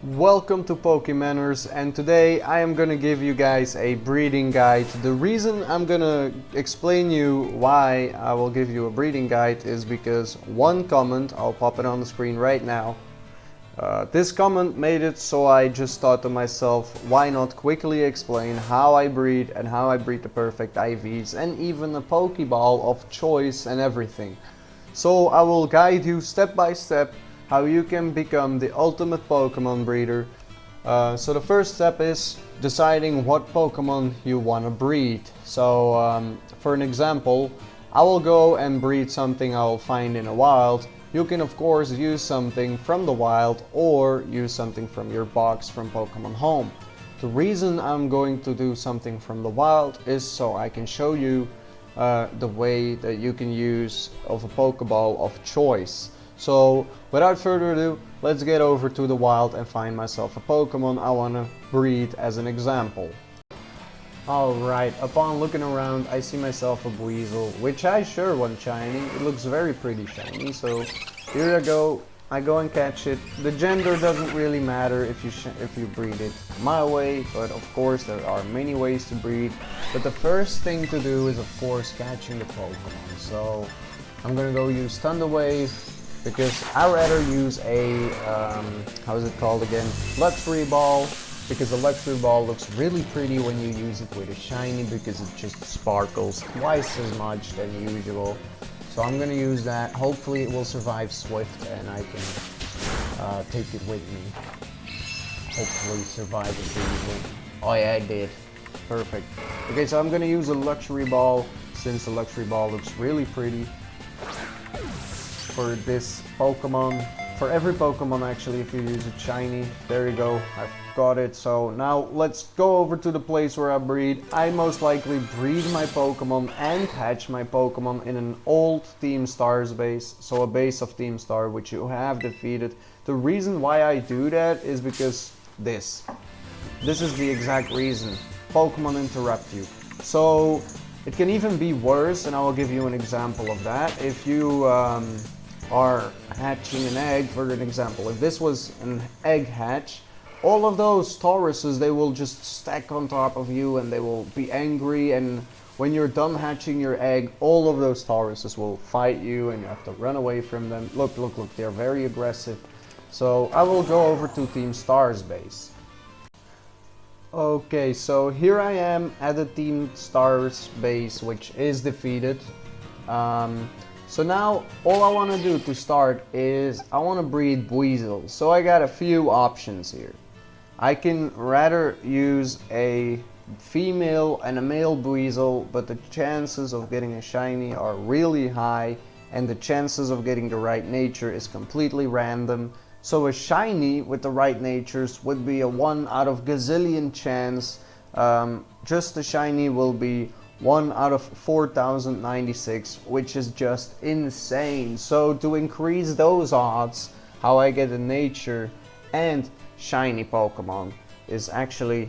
Welcome to Pokemanners, and today I am gonna give you guys a breeding guide. The reason I'm gonna explain you why I will give you a breeding guide is because one comment, I'll pop it on the screen right now. This comment made it so I just thought to myself, why not quickly explain how I breed and how I breed the perfect IVs and even a Pokeball of choice and everything. So I will guide you step by step how you can become the ultimate Pokemon breeder. So the first step is deciding what Pokemon you want to breed. So for an example, I will go and breed something I'll find in a wild. You can of course use something from the wild or use something from your box from Pokemon Home. The reason I'm going to do something from the wild is so I can show you the way that you can use of a Pokeball of choice. So without further ado, let's get over to the wild and find myself a Pokemon I want to breed as an example. Alright, upon looking around I see myself a Buizel, which I sure want shiny. It looks very pretty shiny, so here I go. I go and catch it. The gender doesn't really matter if you breed it my way, but of course there are many ways to breed. But the first thing to do is of course catching the Pokemon. So I'm gonna go use Thunder Wave, because I rather use a, how is it called again? Luxury Ball, because the Luxury Ball looks really pretty when you use it with a shiny, because it just sparkles twice as much than usual. So I'm gonna use that. Hopefully it will survive Swift and I can take it with me. Hopefully survive it easily. Oh yeah, I did. Perfect. Okay, so I'm gonna use a Luxury Ball, since the Luxury Ball looks really pretty. For this Pokemon, for every Pokemon actually, if you use a shiny. There you go, I've got it. So now let's go over to the place where I breed. I most likely breed my Pokemon and hatch my Pokemon in an old Team Stars base, so a base of Team Star which you have defeated. The reason why I do that is because this is the exact reason. Pokemon interrupt you. So it can even be worse, and I will give you an example of that. If you are hatching an egg, for an example, if this was an egg hatch, all of those Tauruses, they will just stack on top of you and they will be angry, and when you're done hatching your egg, all of those Tauruses will fight you and you have to run away from them. Look, they're very aggressive. So I will go over to Team Stars base. Okay, so here I am at the Team Stars base, which is defeated. So now all I want to do to start is I want to breed Buizel. So I got a few options here. I can rather use a female and a male Buizel, but the chances of getting a shiny are really high, and the chances of getting the right nature is completely random. So a shiny with the right natures would be a 1 out of gazillion chance. Just a shiny will be 1 out of 4096, which is just insane. So to increase those odds, how I get a nature and shiny Pokemon is actually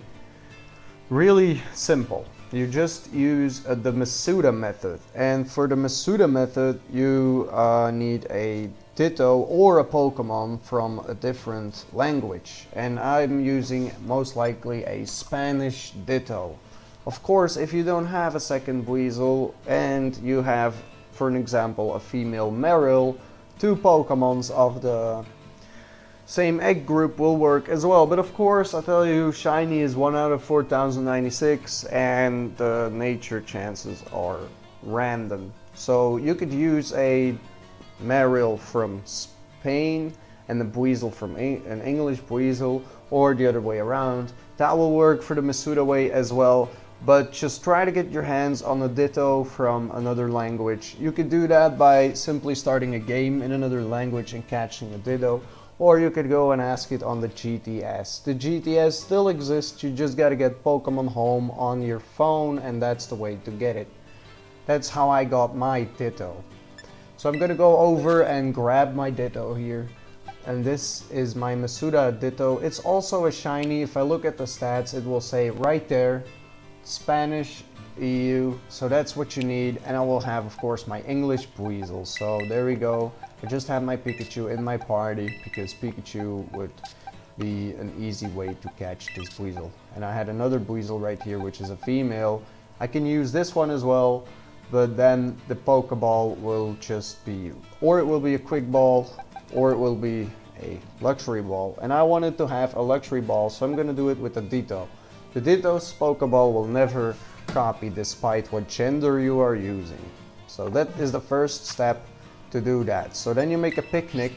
really simple. You just use the Masuda method, and for the Masuda method you need a Ditto or a Pokemon from a different language, and I'm using most likely a Spanish Ditto. Of course, if you don't have a second Buizel and you have, for an example, a female Marill, two Pokemons of the same egg group will work as well. But of course, I tell you, shiny is 1 out of 4096 and the nature chances are random. So you could use a Marill from Spain and the Buizel from an English Buizel, or the other way around. That will work for the Masuda way as well. But just try to get your hands on a Ditto from another language. You could do that by simply starting a game in another language and catching a Ditto, or you could go and ask it on the GTS. The GTS still exists, you just gotta get Pokemon Home on your phone, and that's the way to get it. That's how I got my Ditto. So I'm gonna go over and grab my Ditto here. And this is my Masuda Ditto. It's also a shiny. If I look at the stats, it will say right there, Spanish EU, so that's what you need. And I will have, of course, my English Buizel. So there we go. I just have my Pikachu in my party because Pikachu would be an easy way to catch this Buizel. And I had another Buizel right here, which is a female. I can use this one as well, but then the Pokeball will just be, or it will be a quick ball, or it will be a luxury ball. And I wanted to have a luxury ball, so I'm gonna do it with a Ditto. The Ditto's Pokeball will never copy despite what gender you are using. So that is the first step to do that. So then you make a picnic,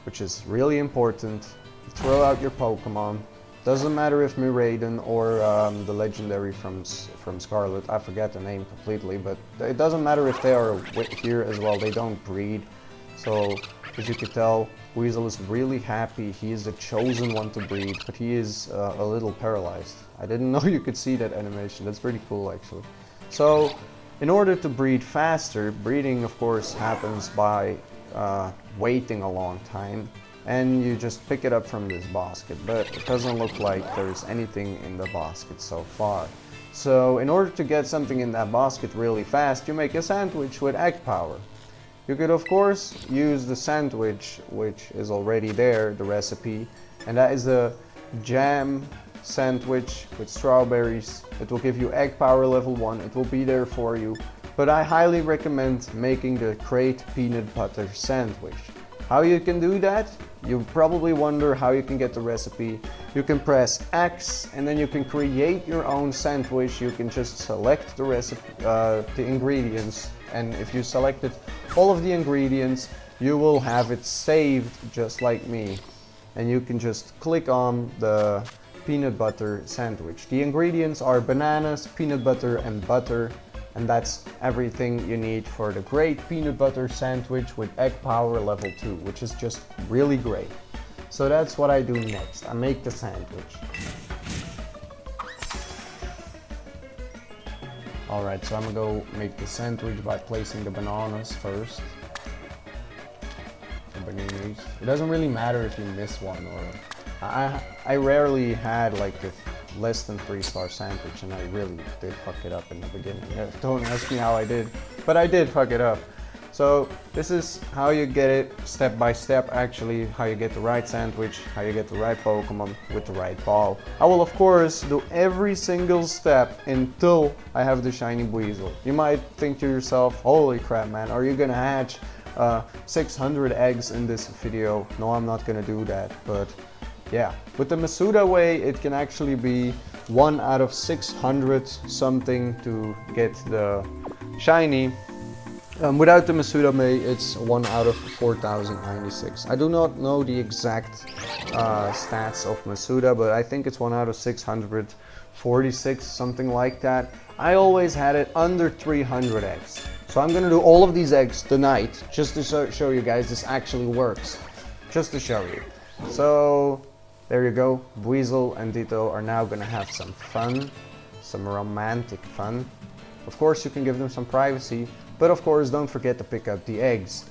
which is really important. Throw out your Pokemon. Doesn't matter if Miraidon or the legendary from Scarlet, I forget the name completely, but it doesn't matter if they are here as well, they don't breed. So, as you can tell, Buizel is really happy. He is the chosen one to breed, but he is a little paralyzed. I didn't know you could see that animation. That's pretty cool, actually. So, in order to breed faster, breeding, of course, happens by waiting a long time. And you just pick it up from this basket, but it doesn't look like there's anything in the basket so far. So in order to get something in that basket really fast, you make a sandwich with egg power. You could of course use the sandwich, which is already there, the recipe, and that is a jam sandwich with strawberries. It will give you egg power level 1, it will be there for you, but I highly recommend making the Crate peanut butter sandwich. How you can do that? You probably wonder how you can get the recipe. You can press X and then you can create your own sandwich. You can just select the recipe, the ingredients, and if you selected all of the ingredients, you will have it saved just like me. And you can just click on the peanut butter sandwich. The ingredients are bananas, peanut butter, and butter. And that's everything you need for the great peanut butter sandwich with egg power level 2, which is just really great. So that's what I do next. I make the sandwich. Alright, so I'm gonna go make the sandwich by placing the bananas first. It doesn't really matter if you miss one, or I rarely had like a less than 3-star sandwich, and I really did fuck it up in the beginning. Don't ask me how I did, but I did fuck it up. So this is how you get it step by step, actually, how you get the right sandwich, how you get the right Pokemon with the right ball. I will of course do every single step until I have the shiny Buizel. You might think to yourself, holy crap man, are you gonna hatch 600 eggs in this video? No, I'm not gonna do that, but yeah, with the Masuda way, it can actually be 1 out of 600 something to get the shiny. Without the Masuda way, it's 1 out of 4096. I do not know the exact stats of Masuda, but I think it's 1 out of 646, something like that. I always had it under 300 eggs. So I'm gonna do all of these eggs tonight, just to show you guys this actually works. Just to show you. So there you go, Buizel and Ditto are now gonna have some fun, some romantic fun. Of course you can give them some privacy, but of course don't forget to pick up the eggs.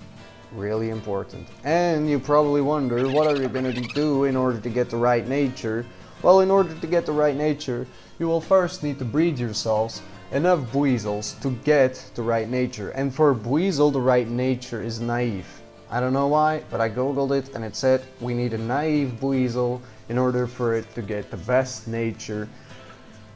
Really important. And you probably wonder, what are you gonna do in order to get the right nature? Well, in order to get the right nature, you will first need to breed yourselves enough Buizels to get the right nature. And for Buizel, the right nature is naive. I don't know why, but I googled it and it said we need a naive Buizel in order for it to get the best nature.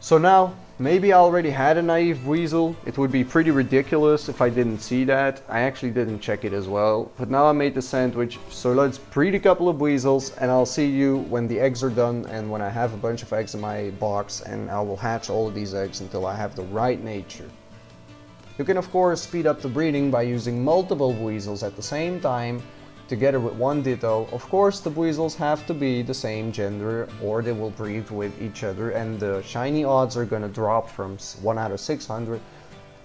So now, maybe I already had a naive Buizel. It would be pretty ridiculous if I didn't see that. I actually didn't check it as well. But now I made the sandwich, so let's breed a couple of Buizels and I'll see you when the eggs are done and when I have a bunch of eggs in my box, and I will hatch all of these eggs until I have the right nature. You can of course speed up the breeding by using multiple Buizels at the same time, together with one Ditto. Of course the Buizels have to be the same gender or they will breed with each other, and the shiny odds are gonna drop from 1 out of 600.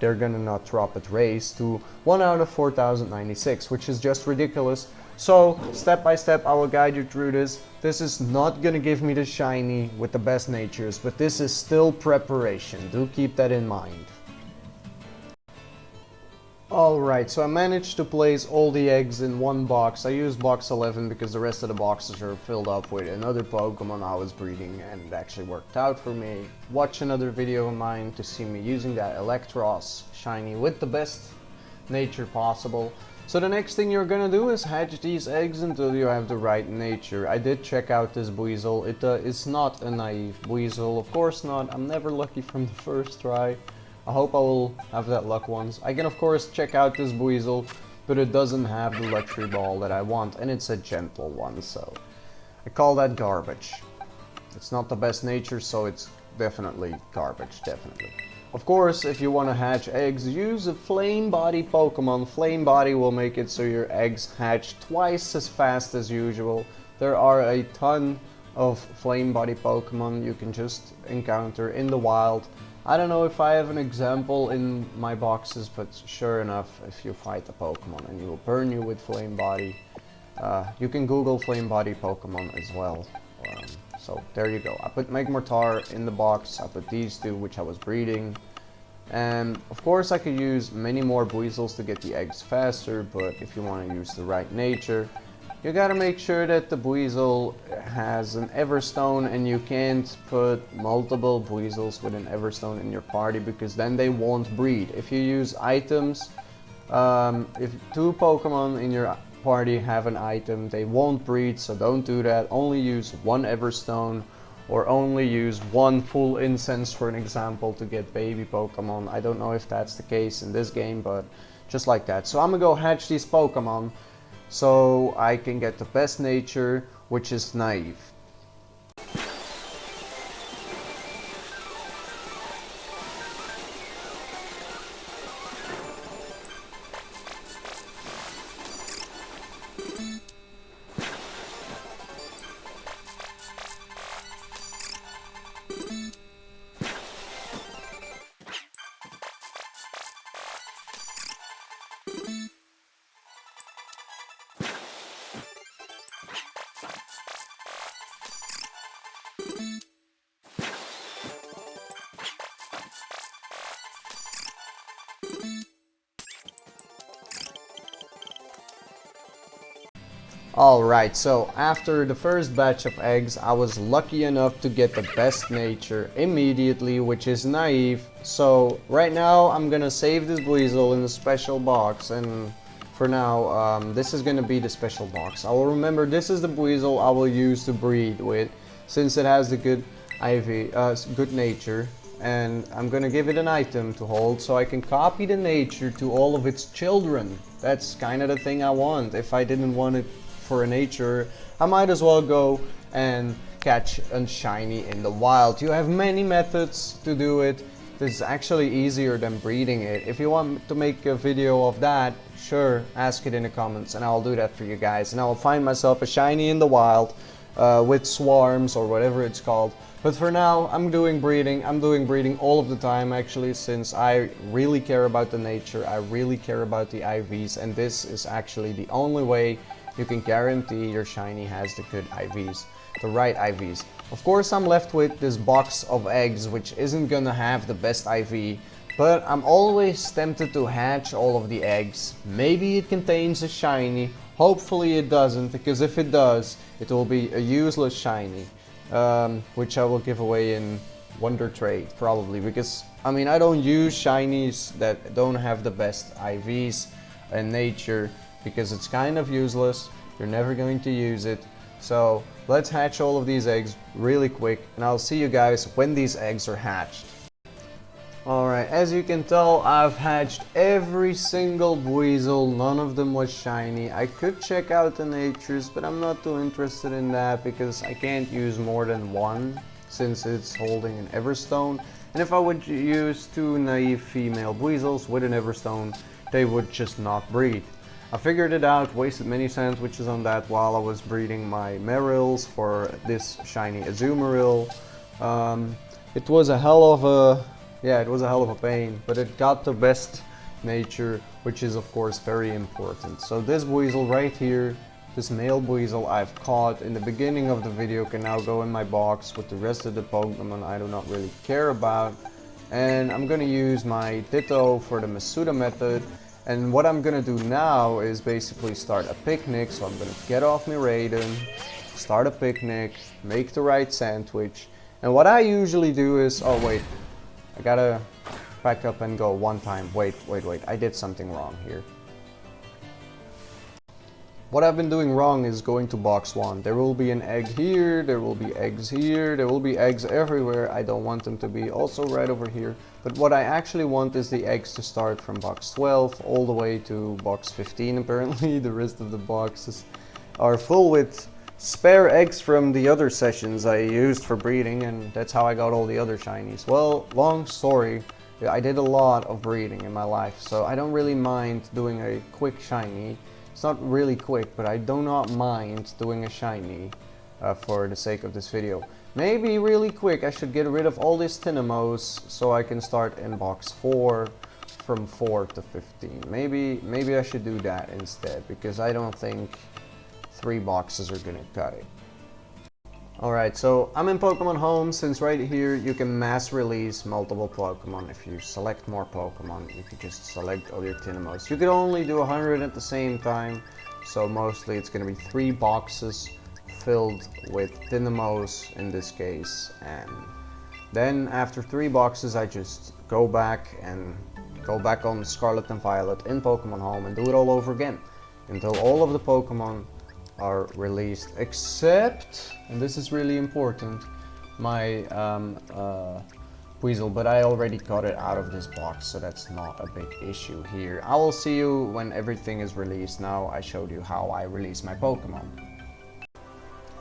They're gonna not drop at race to 1 out of 4096, which is just ridiculous. So step by step I will guide you through this. This is not gonna give me the shiny with the best natures, but this is still preparation. Do keep that in mind. Alright, so I managed to place all the eggs in one box. I used box 11 because the rest of the boxes are filled up with another Pokemon I was breeding, and it actually worked out for me. Watch another video of mine to see me using that Electros shiny with the best nature possible. So the next thing you're gonna do is hatch these eggs until you have the right nature. I did check out this Buizel. It is not a naive Buizel, of course not. I'm never lucky from the first try. I hope I will have that luck once. I can of course check out this Buizel, but it doesn't have the luxury ball that I want, and it's a gentle one, so I call that garbage. It's not the best nature, so it's definitely garbage, definitely. Of course, if you want to hatch eggs, use a Flame Body Pokemon. Flame Body will make it so your eggs hatch twice as fast as usual. There are a ton of Flame Body Pokemon you can just encounter in the wild. I don't know if I have an example in my boxes, but sure enough, if you fight a Pokemon and he will burn you with Flame Body, you can Google Flame Body Pokemon as well. So there you go. I put Magmortar in the box, I put these two which I was breeding. And of course I could use many more Buizels to get the eggs faster, but if you want to use the right nature, you gotta make sure that the Buizel has an Everstone, and you can't put multiple Buizels with an Everstone in your party because then they won't breed. If you use items, if two Pokemon in your party have an item, they won't breed, so don't do that. Only use one Everstone, or only use one full incense, for an example, to get baby Pokemon. I don't know if that's the case in this game, but just like that. So I'm gonna go hatch these Pokemon so I can get the best nature, which is naive. Alright, so after the first batch of eggs, I was lucky enough to get the best nature immediately, which is naive. So right now I'm gonna save this Buizel in a special box, and for now this is gonna be the special box. I will remember this is the Buizel I will use to breed with, since it has the good good nature, and I'm gonna give it an item to hold so I can copy the nature to all of its children. That's kind of the thing I want. If I didn't want it for a nature, I might as well go and catch a shiny in the wild. You have many methods to do it. This is actually easier than breeding it. If you want to make a video of that, sure, ask it in the comments and I'll do that for you guys, and I'll find myself a shiny in the wild with swarms or whatever it's called. But for now, I'm doing breeding. I'm doing breeding all of the time actually, since I really care about the nature, I really care about the IVs, and this is actually the only way you can guarantee your shiny has the good IVs, the right IVs. Of course, I'm left with this box of eggs, which isn't gonna have the best IV, but I'm always tempted to hatch all of the eggs. Maybe it contains a shiny, hopefully it doesn't, because if it does, it will be a useless shiny, which I will give away in Wonder Trade, probably, because, I mean, I don't use shinies that don't have the best IVs and nature, because it's kind of useless. You're never going to use it. So let's hatch all of these eggs really quick, and I'll see you guys when these eggs are hatched. Alright, as you can tell, I've hatched every single Buizel. None of them was shiny. I could check out the natures, but I'm not too interested in that because I can't use more than one since it's holding an Everstone. And if I would use two naive female Buizels with an Everstone, they would just not breed. I figured it out, wasted many sandwiches on that while I was breeding my Merrills for this shiny Azumarill. It was a hell of a pain, but it got the best nature, which is of course very important. So this Buizel right here, this male Buizel I've caught in the beginning of the video, can now go in my box with the rest of the Pokemon I do not really care about. And I'm gonna use my Ditto for the Masuda method. And what I'm gonna do now is basically start a picnic. So I'm gonna get off my Raiden, start a picnic, make the right sandwich. And what I usually do is, oh wait, I gotta back up and go one time. Wait, I did something wrong here. what I've been doing wrong is going to box 1. There will be an egg here, there will be eggs here, there will be eggs everywhere. I don't want them to be also right over here. But what I actually want is the eggs to start from box 12 all the way to box 15 apparently. The rest of the boxes are full with spare eggs from the other sessions I used for breeding, and that's how I got all the other shinies. Well, long story, I did a lot of breeding in my life, so I don't really mind doing a quick shiny. It's not really quick, but I do not mind doing a shiny for the sake of this video. Maybe really quick I should get rid of all these Tinamos so I can start in box 4 from 4 to 15. Maybe I should do that instead, because I don't think 3 boxes are gonna cut it. Alright, so I'm in Pokemon Home. Since right here you can mass release multiple Pokemon. If you select more Pokemon, you can just select all your Tinamos. You can only do 100 at the same time, so mostly it's gonna be 3 boxes filled with Tinamos in this case, and then after 3 boxes I just go back on Scarlet and Violet in Pokemon Home and do it all over again until all of the Pokemon are released, except, and this is really important, my Weasel, but I already got it out of this box, so that's not a big issue here. I will see you when everything is released. Now I showed you how I release my Pokemon.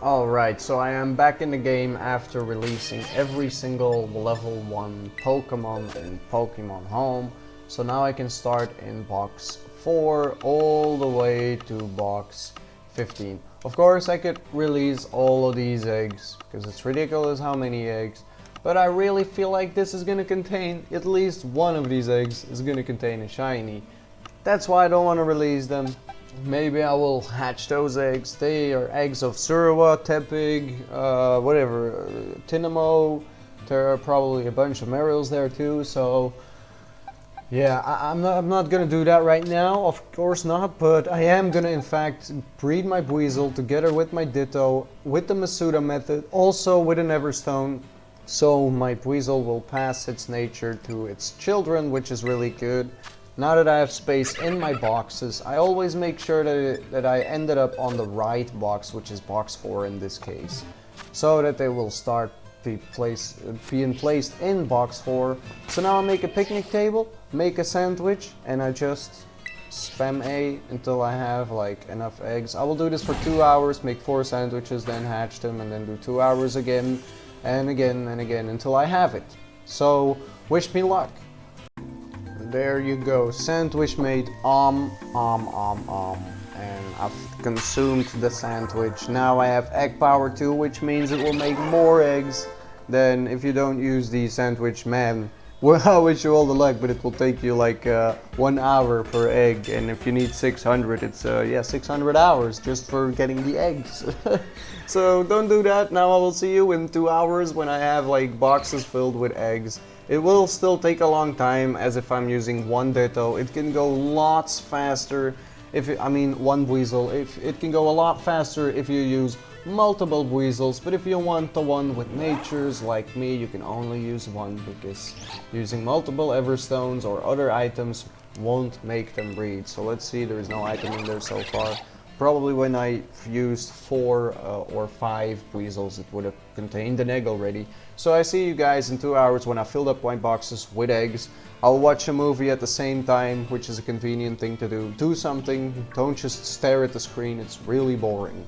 Alright, so I am back in the game after releasing every single level 1 Pokemon in Pokemon Home. So now I can start in box 4 all the way to box 15. Of course I could release all of these eggs because it's ridiculous how many eggs, but I really feel like this is gonna contain, at least one of these eggs is gonna contain a shiny. That's why I don't want to release them. Maybe I will hatch those eggs. They are eggs of Surawa, Tepig, whatever, Tinamo. There are probably a bunch of Marials there too, so yeah, I'm not gonna do that right now, of course not, but I am gonna in fact breed my Buizel together with my Ditto, with the Masuda method, also with an Everstone, so my Buizel will pass its nature to its children, which is really good. Now that I have space in my boxes, I always make sure that I ended up on the right box, which is box 4 in this case, so that they will start being placed in box 4. So now I make a picnic table, make a sandwich, and I just spam A until I have like enough eggs. I will do this for 2 hours, make 4 sandwiches, then hatch them, and then do 2 hours again and again and again until I have it. So wish me luck. There you go, sandwich made, and I've consumed the sandwich. Now I have egg power too, which means it will make more eggs than if you don't use the sandwich man. Well, I wish you all the luck, but it will take you like 1 hour per egg, and if you need 600, it's yeah, 600 hours just for getting the eggs. So don't do that. Now I will see you in 2 hours when I have like boxes filled with eggs. It will still take a long time, as if I'm using one Ditto. It can go lots faster one Buizel. If it can go a lot faster if you use multiple Buizels, but if you want the one with natures like me, you can only use one, because using multiple Everstones or other items won't make them breed. So let's see, there is no item in there so far. Probably when I used 4 or 5 Buizels, it would have contained an egg already. So I see you guys in 2 hours when I filled up my boxes with eggs. I'll watch a movie at the same time, which is a convenient thing to do. Do something, don't just stare at the screen, it's really boring.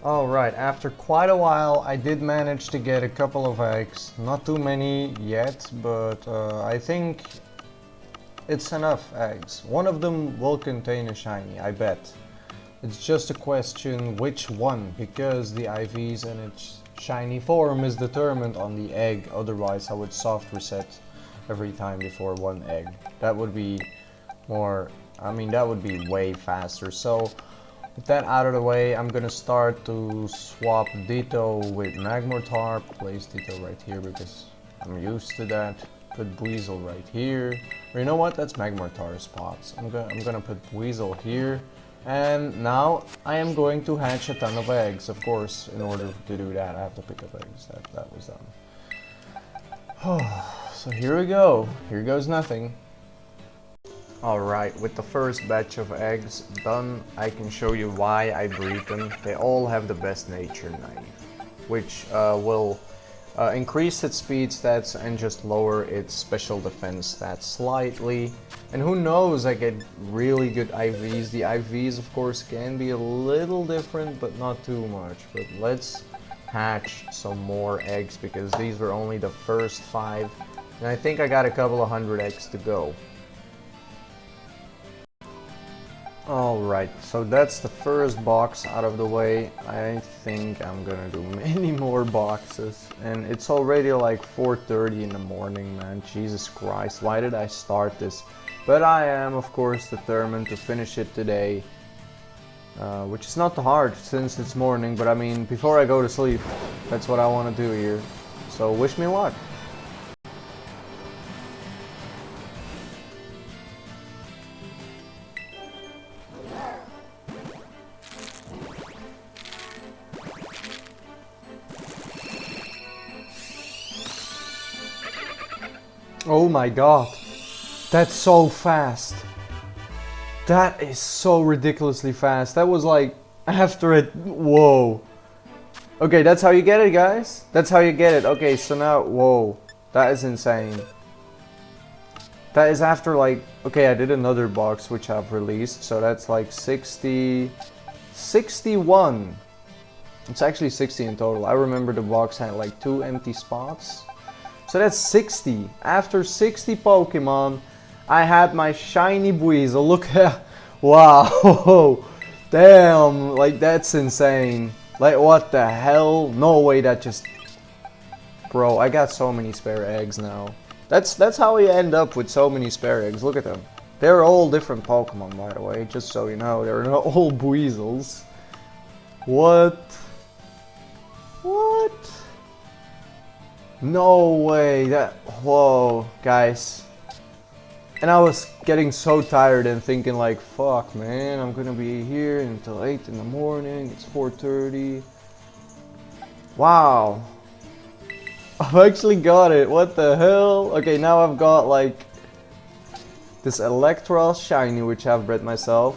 Alright, after quite a while I did manage to get a couple of eggs. Not too many yet, but I think it's enough eggs. One of them will contain a shiny, I bet. It's just a question which one, because the IVs and its shiny form is determined on the egg, otherwise I would soft reset every time before one egg. That would be more, that would be way faster. So with that out of the way, I'm gonna start to swap Ditto with Magmortar. Place Ditto right here because I'm used to that. Put Buizel right here. Or you know what? That's Magmortar spots. I'm gonna put Buizel here. And now I am going to hatch a ton of eggs. Of course, in order to do that, I have to pick up eggs. That was done. So here we go. Here goes nothing. Alright, with the first batch of eggs done, I can show you why I breed them. They all have the best nature naive, which will increase its speed stats and just lower its special defense stats slightly. And who knows, I get really good IVs. The IVs, of course, can be a little different, but not too much. But let's hatch some more eggs, because these were only the first 5. And I think I got a couple of 100 eggs to go. Alright, so that's the first box out of the way. I think I'm gonna do many more boxes. And it's already like 4:30 in the morning, man. Jesus Christ, why did I start this? But I am, of course, determined to finish it today. Which is not hard since it's morning, but I mean, before I go to sleep, that's what I want to do here. So wish me luck. Oh my god, that's so fast. That is so ridiculously fast. That was like after it. Whoa. Okay, that's how you get it, guys. That's how you get it. Okay, so now, whoa, that is insane. That is after like, okay, I did another box which I've released, so that's like 60, 61. It's actually 60 in total. I remember the box had like 2 empty spots. So that's 60. After 60 Pokemon, I had my shiny Buizel. Look at, wow, damn, like that's insane. Like what the hell? No way that just, bro, I got so many spare eggs now. That's how we end up with so many spare eggs. Look at them. They're all different Pokemon, by the way, just so you know. They're not all Buizels. What? What? No way, that, whoa, guys. And I was getting so tired and thinking like, fuck man, I'm gonna be here until 8 in the morning, it's 4:30. Wow. I've actually got it, what the hell? Okay, now I've got like this Electros shiny, which I've bred myself.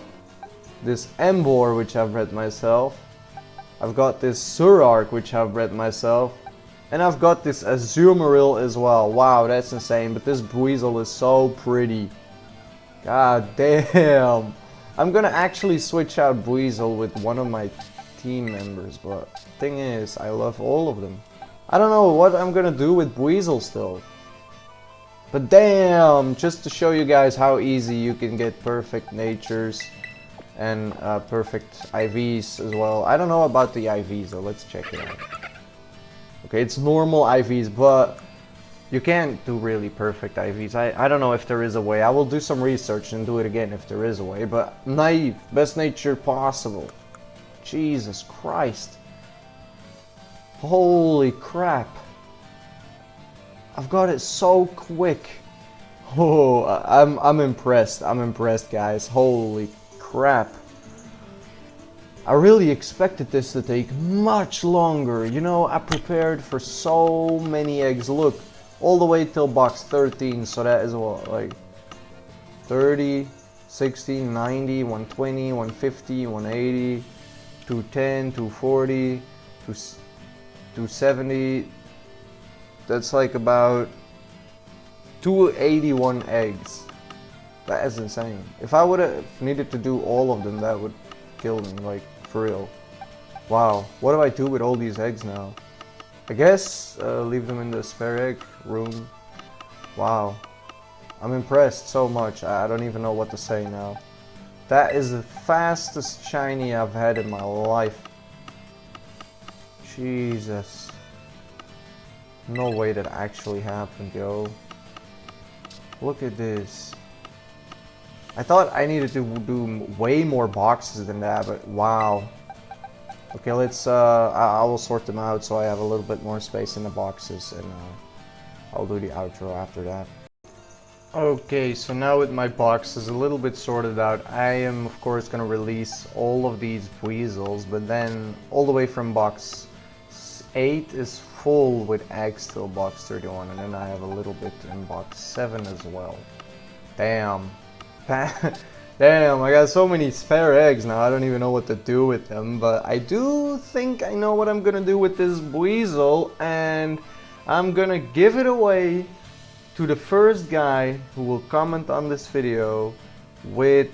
This Emboar, which I've bred myself. I've got this Zoroark, which I've bred myself. And I've got this Azumarill as well. Wow, that's insane. But this Buizel is so pretty. God damn. I'm gonna actually switch out Buizel with one of my team members. But thing is, I love all of them. I don't know what I'm gonna do with Buizel still. But damn, just to show you guys how easy you can get perfect natures. And perfect IVs as well. I don't know about the IVs though. Let's check it out. Okay, it's normal IVs, but you can't do really perfect IVs. I don't know if there is a way. I will do some research and do it again if there is a way. But naive, best nature possible. Jesus Christ. Holy crap. I've got it so quick. Oh, I'm impressed. I'm impressed, guys. Holy crap. I really expected this to take much longer. You know, I prepared for so many eggs. Look, all the way till box 13. So that is what, like 30, 60, 90, 120, 150, 180, 210, 240, 270. That's like about 281 eggs. That is insane. If I would have needed to do all of them, that would kill me, like, for real. Wow, what do I do with all these eggs now? I guess leave them in the spare egg room. Wow, I'm impressed so much. I don't even know what to say now. That is the fastest shiny I've had in my life. Jesus. No way that actually happened, yo. Look at this. I thought I needed to do way more boxes than that, but wow. Okay, let's, I will sort them out so I have a little bit more space in the boxes, and I'll do the outro after that. Okay, so now with my boxes a little bit sorted out, I am of course gonna release all of these Buizels, but then all the way from box 8 is full with eggs till box 31, and then I have a little bit in box 7 as well. Damn. Damn, I got so many spare eggs now, I don't even know what to do with them, but I do think I know what I'm gonna do with this Buizel, and I'm gonna give it away to the first guy who will comment on this video with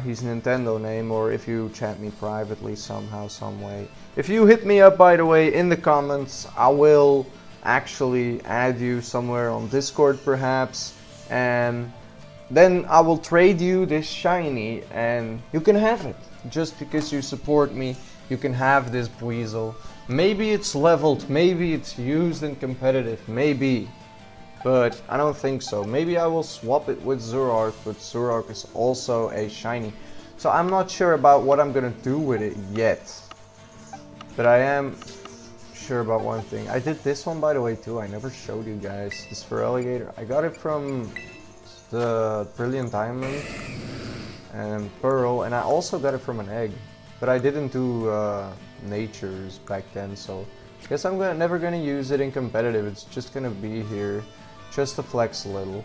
his Nintendo name, or if you chat me privately somehow, some way. If you hit me up, by the way, in the comments, I will actually add you somewhere on Discord perhaps, and then I will trade you this shiny and you can have it. Just because you support me, you can have this Buizel. Maybe it's leveled, maybe it's used in competitive, maybe. But I don't think so. Maybe I will swap it with Zoroark, but Zoroark is also a shiny. So I'm not sure about what I'm gonna do with it yet. But I am sure about one thing. I did this one, by the way, too. I never showed you guys. This Feraligatr. I got it from the Brilliant Diamond and Pearl, and I also got it from an egg. But I didn't do natures back then, so I guess I'm never gonna use it in competitive. It's just gonna be here, just to flex a little.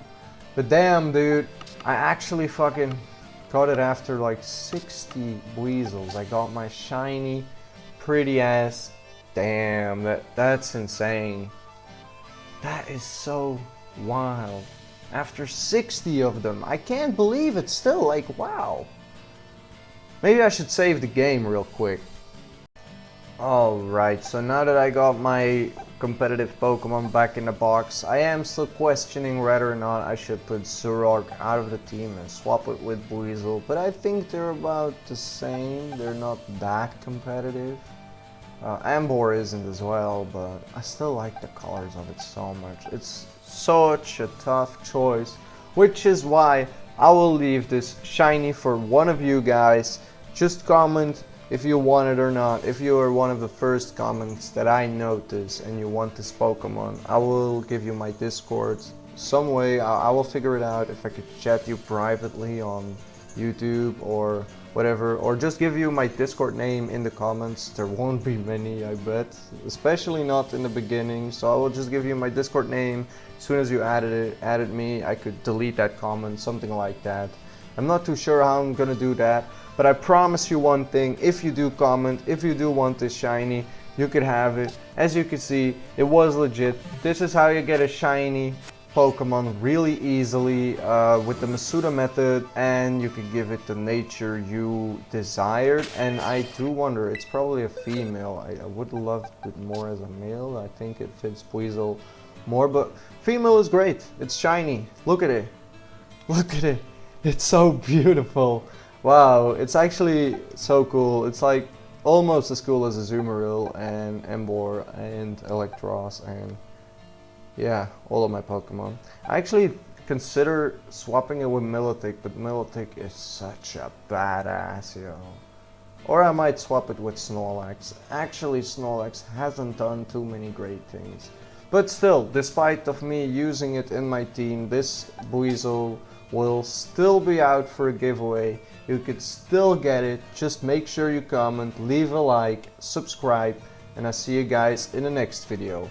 But damn, dude, I actually fucking got it after like 60 Buizels. I got my shiny, pretty ass. Damn, that's insane. That is so wild. After 60 of them, I can't believe it still, like, wow. Maybe I should save the game real quick. Alright, so now that I got my competitive Pokemon back in the box, I am still questioning whether or not I should put Zoroark out of the team and swap it with Buizel, but I think they're about the same. They're not that competitive. Ambor isn't as well, but I still like the colors of it so much. It's such a tough choice, which is why I will leave this shiny for one of you guys. Just comment if you want it or not. If you are one of the first comments that I notice and you want this Pokemon, I will give you my Discord. Some way, I will figure it out if I could chat you privately on YouTube or whatever, or just give you my Discord name in the comments. There won't be many, I bet, especially not in the beginning, so I will just give you my Discord name. As soon as you added me, I could delete that comment, something like that. I'm not too sure how I'm gonna do that, but I promise you one thing: if you do comment, if you do want this shiny, you could have it. As you can see, it was legit. This is how you get a shiny Pokemon really easily with the Masuda method, and you could give it the nature you desired. And I do wonder, it's probably a female. I would love it more as a male. I think it fits Buizel more, but female is great. It's shiny. Look at it. Look at it. It's so beautiful. Wow, it's actually so cool. It's like almost as cool as Azumarill and Emboar and Electros and yeah, all of my Pokemon. I actually consider swapping it with Milotic, but Milotic is such a badass, yo. Or I might swap it with Snorlax. Actually, Snorlax hasn't done too many great things. But still, despite of me using it in my team, this Buizel will still be out for a giveaway. You could still get it. Just make sure you comment, leave a like, subscribe, and I'll see you guys in the next video.